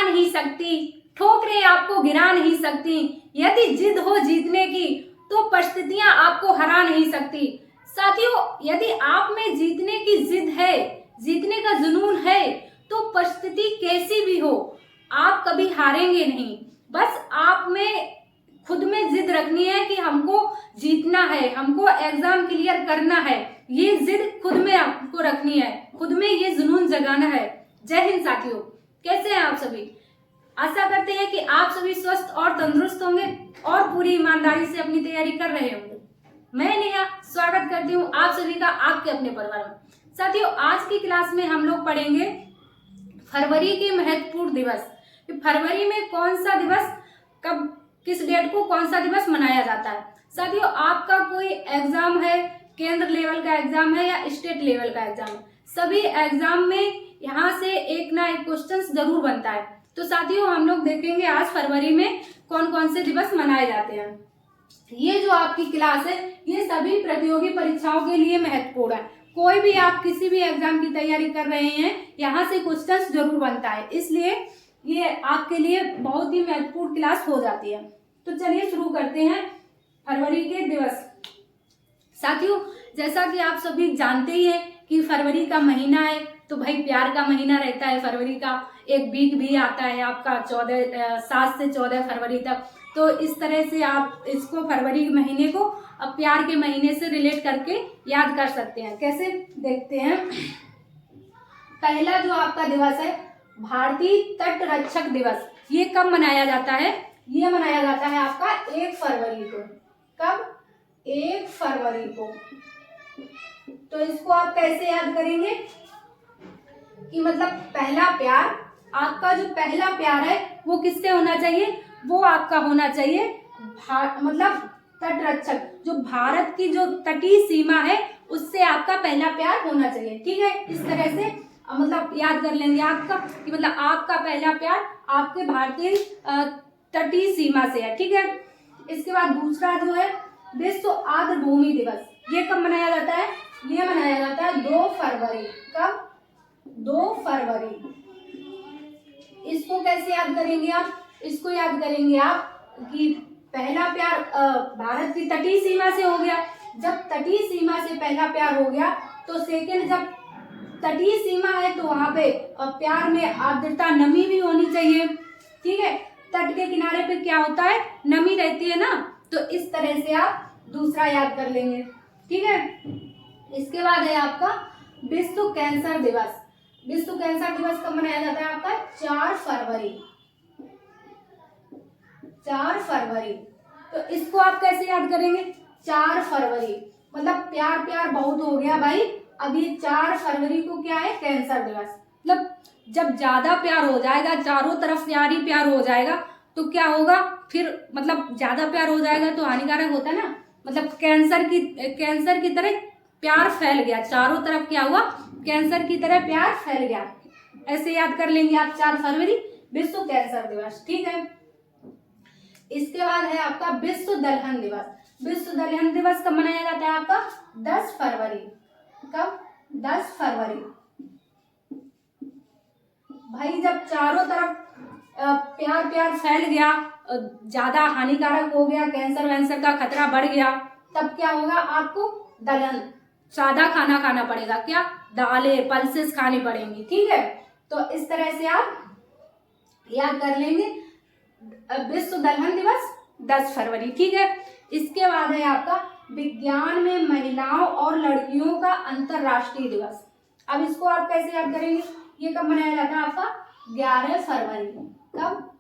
नहीं सकती, ठोकरें आपको गिरा नहीं सकती। यदि जिद हो जीतने की तो परिस्थितियां आपको हरा नहीं सकती। साथियों, यदि आप में जीतने की जिद है, जीतने का जुनून है, तो परिस्थिति कैसी भी हो आप कभी हारेंगे नहीं। बस आप में खुद में जिद रखनी है कि हमको जीतना है, हमको एग्जाम क्लियर करना है। ये जिद खुद में आपको रखनी है, खुद में ये जुनून जगाना है। जय हिंद साथियों, कैसे हैं आप सभी? आशा करते हैं कि आप सभी स्वस्थ और तंदुरुस्त होंगे और पूरी ईमानदारी से अपनी तैयारी कर रहे होंगे। मैं नेहा स्वागत करती हूँ आप सभी का आपके अपने परिवार में। साथियों, आज की क्लास में हम लोग पढ़ेंगे फरवरी के महत्वपूर्ण दिवस। फरवरी में कौन सा दिवस, कब, किस डेट को कौन सा दिवस मनाया जाता है। साथियों, आपका कोई एग्जाम है, केंद्र लेवल का एग्जाम है या स्टेट लेवल का एग्जाम है, सभी एग्जाम में यहाँ से एक ना एक क्वेश्चन जरूर बनता है। तो साथियों, हम लोग देखेंगे आज फरवरी में कौन कौन से दिवस मनाए जाते हैं। ये जो आपकी क्लास है ये सभी प्रतियोगी परीक्षाओं के लिए महत्वपूर्ण है। कोई भी आप किसी भी एग्जाम की तैयारी कर रहे हैं, यहाँ से क्वेश्चन जरूर बनता है, इसलिए ये आपके लिए बहुत ही महत्वपूर्ण क्लास हो जाती है। तो चलिए शुरू करते हैं फरवरी के दिवस। साथियों, जैसा कि आप सभी जानते ही हैं कि फरवरी का महीना है तो भाई प्यार का महीना रहता है। फरवरी का एक वीक भी आता है आपका 7 से 14 फरवरी तक। तो इस तरह से आप इसको फरवरी के महीने को अब प्यार के महीने से रिलेट करके याद कर सकते हैं। कैसे देखते हैं। पहला जो आपका दिवस है भारतीय तट रक्षक दिवस। ये कब मनाया जाता है? ये मनाया जाता है आपका 1 फरवरी को। कब? 1 फरवरी को। तो इसको आप कैसे याद करेंगे कि मतलब पहला प्यार, आपका जो पहला प्यार है वो किससे होना चाहिए? वो आपका होना चाहिए मतलब तट रक्षक, जो भारत की जो तटीय सीमा है उससे आपका पहला प्यार होना चाहिए। ठीक है, इस तरह से मतलब याद कर लेंगे आपका कि मतलब आपका पहला प्यार आपके भारतीय तटीय सीमा से है। ठीक है, इसके बाद दूसरा जो है विश्व आर्द्र भूमि दिवस। ये कब मनाया जाता है? ये मनाया जाता है 2 फरवरी। कब? 2 फरवरी। इसको कैसे याद करेंगे आप? इसको याद करेंगे आप कि पहला प्यार भारत की तटीय सीमा से हो गया। जब तटीय सीमा से पहला प्यार हो गया तो सेकंड, जब तटीय सीमा है तो वहां पे प्यार में आर्द्रता, नमी भी होनी चाहिए। ठीक है, तट के किनारे पे क्या होता है? नमी रहती है ना। तो इस तरह से आप दूसरा याद कर लेंगे। ठीक है, इसके बाद है आपका विश्व कैंसर दिवस। विश्व कैंसर दिवस कब मनाया जाता है आपका? 4 फरवरी। 4 फरवरी। तो इसको आप कैसे याद करेंगे? 4 फरवरी मतलब प्यार प्यार बहुत हो गया भाई। अभी 4 फरवरी को क्या है? कैंसर दिवस। मतलब जब ज्यादा प्यार हो जाएगा, चारों तरफ प्यार ही प्यार हो जाएगा तो क्या होगा फिर? मतलब ज्यादा प्यार हो जाएगा तो हानिकारक होता है ना। मतलब कैंसर की तरह प्यार फैल गया, चारों तरफ क्या हुआ? कैंसर की तरह प्यार फैल गया। ऐसे याद कर लेंगे आप 4 फरवरी विश्व कैंसर दिवस। ठीक है, इसके बाद है आपका विश्व दलहन दिवस। विश्व दलहन दिवस कब मनाया जाता है आपका? 10 फरवरी। कब? 10 फरवरी। भाई जब चारों तरफ प्यार प्यार फैल गया, ज्यादा हानिकारक हो गया, कैंसर वैंसर का खतरा बढ़ गया, तब क्या होगा? आपको दलहन, सादा खाना खाना पड़ेगा। क्या? दालें, पल्सेस खानी पड़ेंगी। ठीक है, तो इस तरह से आप याद कर लेंगे विश्व दलहन दिवस 10 फरवरी। ठीक है, इसके बाद है आपका विज्ञान में महिलाओं और लड़कियों का अंतरराष्ट्रीय दिवस। अब इसको आप कैसे याद करेंगे? ये कब मनाया जाता है आपका? 11 फरवरी। कब?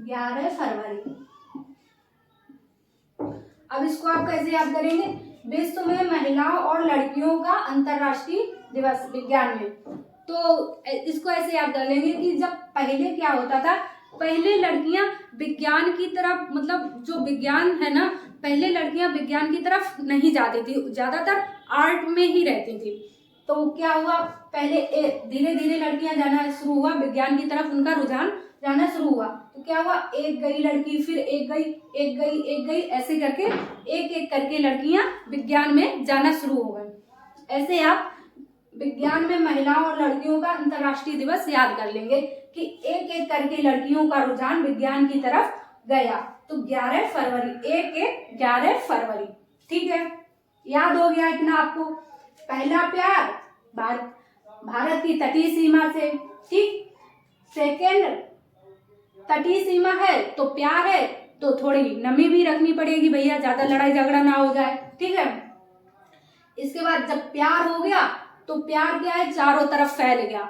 11 फरवरी। अब इसको आप कैसे याद करेंगे? विश्व में महिलाओं और लड़कियों का अंतरराष्ट्रीय दिवस विज्ञान में। तो इसको ऐसे याद कर लेंगे कि जब पहले क्या होता था, पहले लड़कियां विज्ञान की तरफ, मतलब जो विज्ञान है ना, पहले लड़कियां विज्ञान की तरफ नहीं जाती थी, ज्यादातर आर्ट में ही रहती थी। तो क्या हुआ? पहले धीरे धीरे लड़कियां जाना शुरू हुआ विज्ञान की तरफ, उनका रुझान जाना शुरू हुआ। तो क्या हुआ? एक गई लड़की, फिर एक गई, एक गई, एक गई, ऐसे करके एक एक करके लड़कियां विज्ञान में जाना शुरू हो गई। ऐसे आप विज्ञान में महिलाओं और लड़कियों का अंतर्राष्ट्रीय दिवस याद कर लेंगे कि एक एक करके लड़कियों का रुझान विज्ञान की तरफ गया। तो 11 फरवरी, 11 फरवरी, ठीक है, याद हो गया इतना आपको। पहला प्यार भारत की तटीय सीमा से, ठीक। सेकेंड, तटीय सीमा है तो प्यार है, तो थोड़ी नमी भी रखनी पड़ेगी भैया, ज्यादा लड़ाई झगड़ा ना हो जाए, ठीक है। इसके बाद जब प्यार हो गया तो प्यार क्या है, चारों तरफ फैल गया,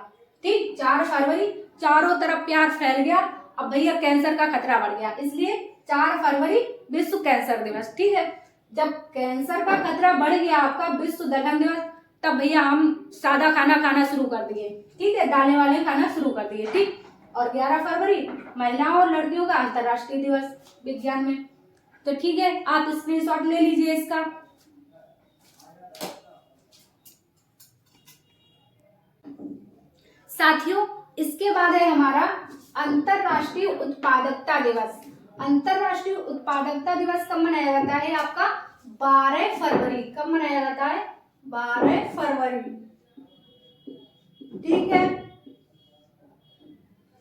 ठीक। 4 फरवरी चारों तरफ प्यार फैल गया। अब भैया कैंसर का खतरा बढ़ गया, इसलिए 4 फरवरी विश्व कैंसर दिवस, ठीक है। जब कैंसर का खतरा बढ़ गया आपका, विश्व दलहन दिवस, तब भैया हम सादा खाना खाना शुरू कर दिए, ठीक है, दालें वाले खाना शुरू कर दिए, ठीक। और 11 फरवरी महिलाओं और लड़कियों का अंतर्राष्ट्रीय दिवस विज्ञान में। तो ठीक है, आप स्क्रीनशॉट ले लीजिए इसका। साथियों, इसके बाद है हमारा अंतर्राष्ट्रीय उत्पादकता दिवस। अंतर्राष्ट्रीय उत्पादकता दिवस कब मनाया जाता है आपका, 12 फरवरी। कब मनाया जाता है, 12 फरवरी, ठीक है।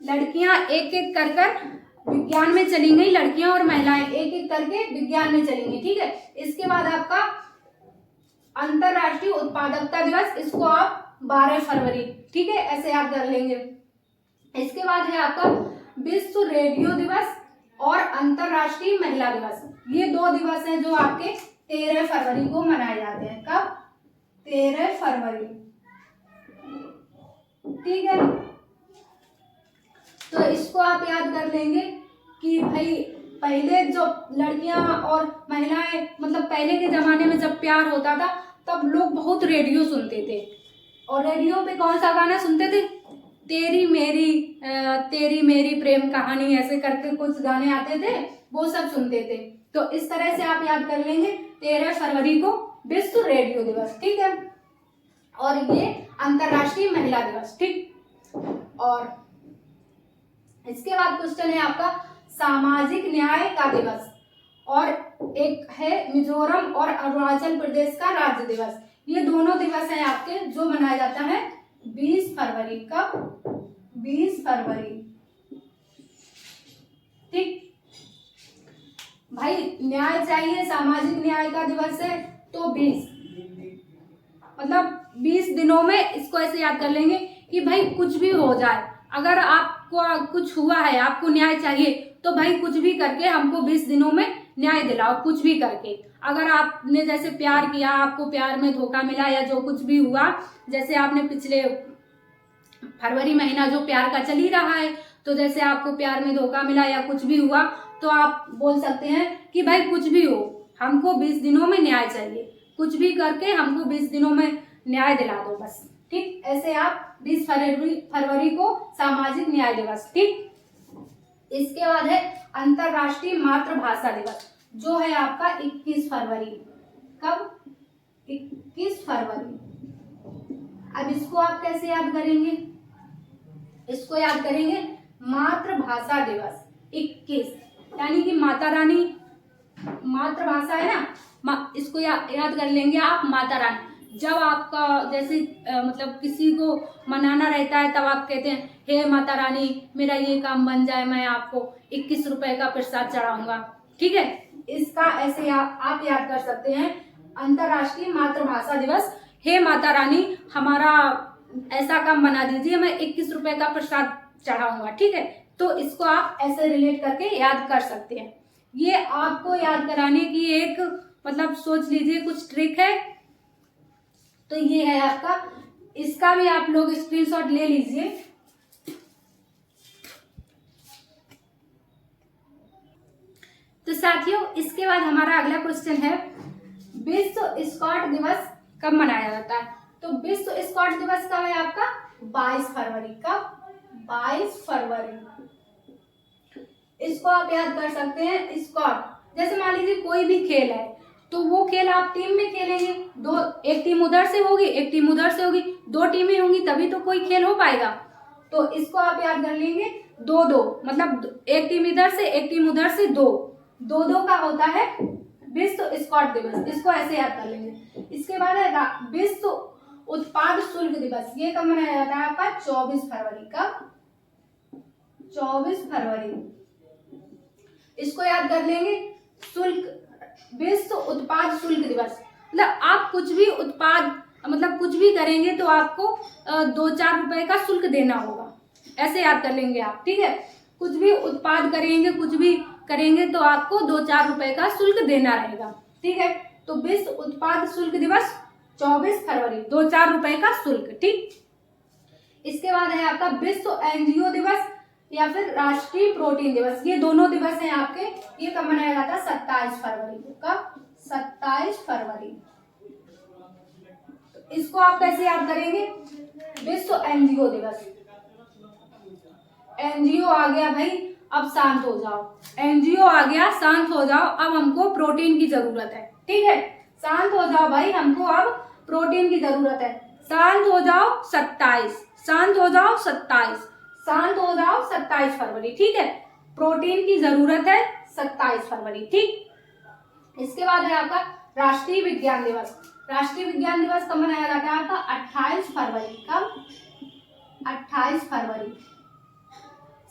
लड़कियां एक एक कर विज्ञान में चली गई, लड़कियां और महिलाएं एक एक करके विज्ञान में चलेंगी, ठीक है। इसके बाद आपका अंतर्राष्ट्रीय उत्पादकता दिवस, इसको आप 12 फरवरी, ठीक है, ऐसे याद कर लेंगे। इसके बाद है आपका विश्व रेडियो दिवस और अंतर्राष्ट्रीय महिला दिवस। ये 2 दिवस हैं जो आपके 13 फरवरी को मनाए जाते हैं। कब, 13 फरवरी, ठीक है। तो इसको आप याद कर लेंगे कि भाई पहले जो लड़कियां और महिलाएं, मतलब पहले के जमाने में जब प्यार होता था तब लोग बहुत रेडियो सुनते थे, और रेडियो पे कौन सा गाना सुनते थे, तेरी मेरी प्रेम कहानी, ऐसे करके कुछ गाने आते थे, वो सब सुनते थे। तो इस तरह से आप याद कर लेंगे 13 फरवरी को विश्व रेडियो दिवस, ठीक है, और ये अंतर्राष्ट्रीय महिला दिवस, ठीक। और इसके बाद क्वेश्चन है आपका सामाजिक न्याय का दिवस, और एक है मिजोरम और अरुणाचल प्रदेश का राज्य दिवस। ये दोनों दिवस हैं आपके जो मनाया जाता है 20 फरवरी। कब, 20 फरवरी, ठीक। भाई न्याय चाहिए, सामाजिक न्याय का दिवस है तो 20, मतलब 20 दिनों में इसको ऐसे याद कर लेंगे कि भाई कुछ भी हो जाए, अगर आपको कुछ हुआ है, आपको न्याय चाहिए, तो भाई कुछ भी करके हमको 20 दिनों में न्याय दिलाओ, कुछ भी करके। अगर आपने जैसे प्यार किया, आपको प्यार में धोखा मिला, या जो कुछ भी हुआ, जैसे आपने पिछले फरवरी महीना जो प्यार का चल ही रहा है, तो जैसे आपको प्यार में धोखा मिला या कुछ भी हुआ, तो आप बोल सकते हैं कि भाई कुछ भी हो, हमको 20 दिनों में न्याय चाहिए, कुछ भी करके हमको 20 दिनों में न्याय दिला दो बस, ठीक। ऐसे आप 20 फरवरी को सामाजिक न्याय दिवस, ठीक। इसके बाद है अंतर्राष्ट्रीय मातृभाषा दिवस, जो है आपका 21 फरवरी। कब, 21 फरवरी। अब इसको आप कैसे याद करेंगे, इसको याद करेंगे मातृभाषा दिवस 21, यानी कि माता रानी मातृभाषा है ना, इसको याद कर लेंगे आप माता रानी। जब आपका जैसे मतलब किसी को मनाना रहता है, तब आप कहते हैं हे माता रानी मेरा ये काम बन जाए, मैं आपको 21 रुपए का प्रसाद चढ़ाऊंगा, ठीक है। इसका ऐसे आप याद कर सकते हैं अंतर्राष्ट्रीय मातृभाषा दिवस, हे माता रानी हमारा ऐसा काम बना दीजिए, मैं 21 रुपए का प्रसाद चढ़ाऊंगा, ठीक है। तो इसको आप ऐसे रिलेट करके याद कर सकते हैं। ये आपको याद कराने की एक मतलब सोच लीजिए कुछ ट्रिक है। तो ये है आपका, इसका भी आप लोग स्क्रीनशॉट ले लीजिए। तो साथियों, इसके बाद हमारा अगला क्वेश्चन है विश्व स्कॉट दिवस कब मनाया जाता है। तो विश्व स्कॉट दिवस कब है आपका, 22 फरवरी। कब, 22 फरवरी। इसको आप याद कर सकते हैं स्कॉट, जैसे मान लीजिए कोई भी खेल है, तो वो खेल आप टीम में खेलेंगे, एक टीम उधर से होगी, एक टीम उधर से होगी, 2 टीमें होंगी तभी तो कोई खेल हो पाएगा। तो इसको आप याद कर लेंगे 2-2, मतलब एक टीम इधर से एक टीम उधर से, 2-2 का होता है विश्व स्कॉट दिवस। इसको ऐसे याद कर लेंगे। इसके बाद है विश्व उत्पाद शुल्क दिवस, ये कब मनाया जाता है आपका 24 फरवरी। कब? 24 फरवरी। इसको याद कर लेंगे। शुल्क, विश्व उत्पाद शुल्क दिवस, मतलब आप कुछ भी उत्पाद मतलब कुछ भी करेंगे तो आपको 2-4 रुपए का शुल्क देना होगा, ऐसे याद कर लेंगे आप, ठीक है। कुछ भी उत्पाद करेंगे, कुछ भी करेंगे तो आपको 2-4 रुपए का शुल्क देना रहेगा, ठीक है। तो विश्व उत्पाद शुल्क दिवस 24 फरवरी, 2-4 रुपए का शुल्क, ठीक। इसके बाद है आपका विश्व एनजीओ दिवस या फिर राष्ट्रीय प्रोटीन दिवस, ये दोनों दिवस हैं आपके। ये कब मनाया जाता है? 27 फरवरी को। कब? 27 फरवरी। इसको आप कैसे याद करेंगे? विश्व एनजीओ दिवस। एनजीओ आ गया भाई, अब शांत हो जाओ। एनजीओ आ गया, शांत हो जाओ। अब हमको प्रोटीन की जरूरत है, ठीक है। शांत हो जाओ भाई, हमको अब प्रोटीन की जरूरत है। शांत हो जाओ। 27, शांत हो जाओ। 27, शांत हो जाओ। 27 फरवरी, ठीक है। प्रोटीन की जरूरत है 27 फरवरी, ठीक। इसके बाद है आपका राष्ट्रीय विज्ञान दिवस। राष्ट्रीय विज्ञान दिवस कब मनाया जाता है आपका? 28 फरवरी। कब? 28 फरवरी।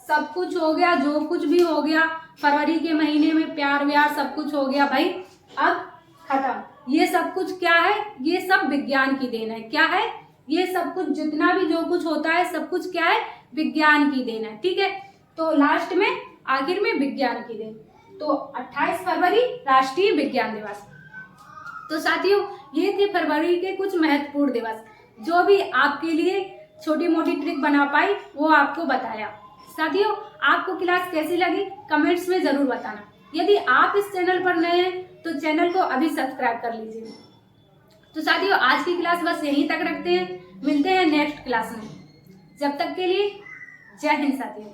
सब कुछ हो गया, जो कुछ भी हो गया फरवरी के महीने में, प्यार व्यार सब कुछ हो गया भाई, अब खत्म। ये सब कुछ क्या है? ये सब विज्ञान की देन है। क्या है? ये सब कुछ, जितना भी जो कुछ होता है सब कुछ क्या है? विज्ञान की देन है, ठीक है। तो लास्ट में, आखिर में विज्ञान की देन। तो 28 फरवरी राष्ट्रीय विज्ञान दिवस। तो साथियों, ये थे फरवरी के कुछ महत्वपूर्ण दिवस, जो भी आपके लिए छोटी मोटी ट्रिक बना पाई वो आपको बताया। साथियों, आपको क्लास कैसी लगी कमेंट्स में जरूर बताना। यदि आप इस चैनल पर नए हैं तो चैनल को अभी सब्सक्राइब कर लीजिए। तो साथियों, आज की क्लास बस यहीं तक रखते हैं, मिलते हैं नेक्स्ट क्लास में। जब तक के लिए जय हिंद साथियों।